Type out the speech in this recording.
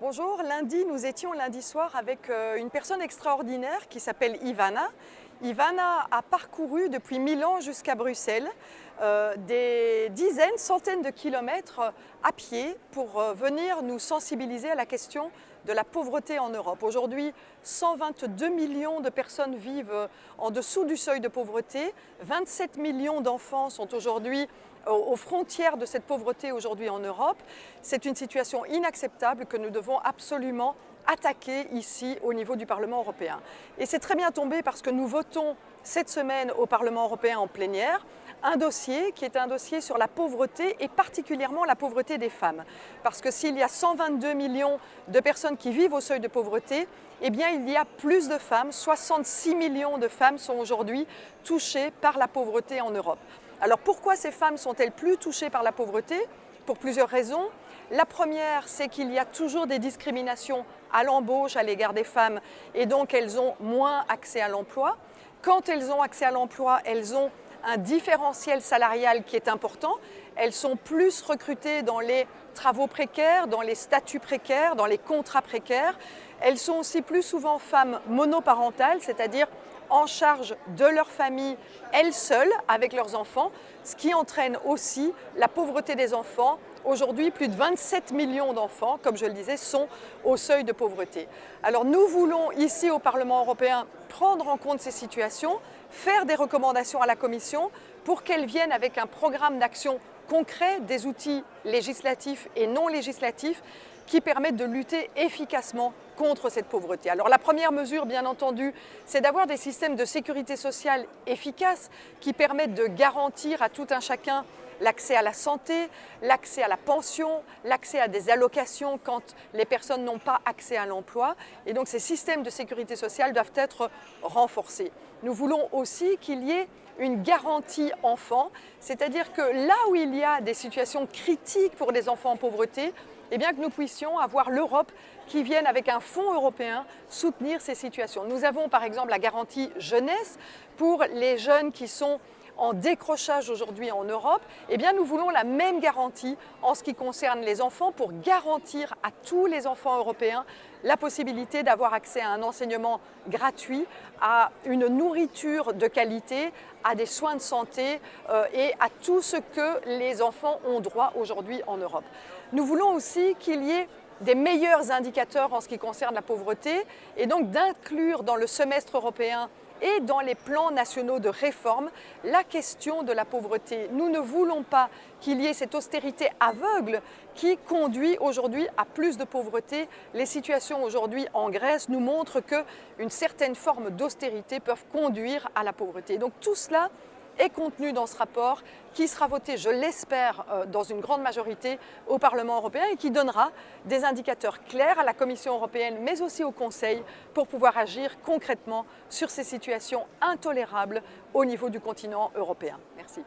Bonjour, nous étions lundi soir avec une personne extraordinaire qui s'appelle Ivana. Ivana a parcouru depuis Milan jusqu'à Bruxelles des dizaines, centaines de kilomètres à pied pour venir nous sensibiliser à la question de la pauvreté en Europe. Aujourd'hui, 122 millions de personnes vivent en dessous du seuil de pauvreté. 27 millions d'enfants sont aujourd'hui aux frontières de cette pauvreté aujourd'hui en Europe. C'est une situation inacceptable que nous devons absolument attaquer ici au niveau du Parlement européen. Et c'est très bien tombé parce que nous votons cette semaine au Parlement européen en plénière un dossier qui est un dossier sur la pauvreté et particulièrement la pauvreté des femmes. Parce que s'il y a 122 millions de personnes qui vivent au seuil de pauvreté, eh bien il y a plus de femmes, 66 millions de femmes sont aujourd'hui touchées par la pauvreté en Europe. Alors pourquoi ces femmes sont-elles plus touchées par la pauvreté? Pour plusieurs raisons. La première, c'est qu'il y a toujours des discriminations à l'embauche à l'égard des femmes et donc elles ont moins accès à l'emploi. Quand elles ont accès à l'emploi, elles ont un différentiel salarial qui est important. Elles sont plus recrutées dans les travaux précaires, dans les statuts précaires, dans les contrats précaires. Elles sont aussi plus souvent femmes monoparentales, c'est-à-dire en charge de leur famille, elles seules, avec leurs enfants, ce qui entraîne aussi la pauvreté des enfants. Aujourd'hui, plus de 27 millions d'enfants, comme je le disais, sont au seuil de pauvreté. Alors nous voulons ici au Parlement européen prendre en compte ces situations, faire des recommandations à la Commission pour qu'elle vienne avec un programme d'action concret, des outils législatifs et non législatifs qui permettent de lutter efficacement contre cette pauvreté. Alors la première mesure, bien entendu, c'est d'avoir des systèmes de sécurité sociale efficaces qui permettent de garantir à tout un chacun l'accès à la santé, l'accès à la pension, l'accès à des allocations quand les personnes n'ont pas accès à l'emploi. Et donc ces systèmes de sécurité sociale doivent être renforcés. Nous voulons aussi qu'il y ait une garantie enfant, c'est-à-dire que là où il y a des situations critiques pour les enfants en pauvreté, eh bien que nous puissions avoir l'Europe qui vienne avec un fonds européen soutenir ces situations. Nous avons par exemple la garantie jeunesse pour les jeunes qui sont en décrochage aujourd'hui en Europe. Eh bien nous voulons la même garantie en ce qui concerne les enfants pour garantir à tous les enfants européens la possibilité d'avoir accès à un enseignement gratuit, à une nourriture de qualité, à des soins de santé et à tout ce que les enfants ont droit aujourd'hui en Europe. Nous voulons aussi qu'il y ait des meilleurs indicateurs en ce qui concerne la pauvreté et donc d'inclure dans le semestre européen et dans les plans nationaux de réforme la question de la pauvreté. Nous ne voulons pas qu'il y ait cette austérité aveugle qui conduit aujourd'hui à plus de pauvreté. Les situations aujourd'hui en Grèce nous montrent qu'une certaine forme d'austérité peuvent conduire à la pauvreté. Donc tout cela est contenu dans ce rapport qui sera voté, je l'espère, dans une grande majorité au Parlement européen et qui donnera des indicateurs clairs à la Commission européenne mais aussi au Conseil pour pouvoir agir concrètement sur ces situations intolérables au niveau du continent européen. Merci.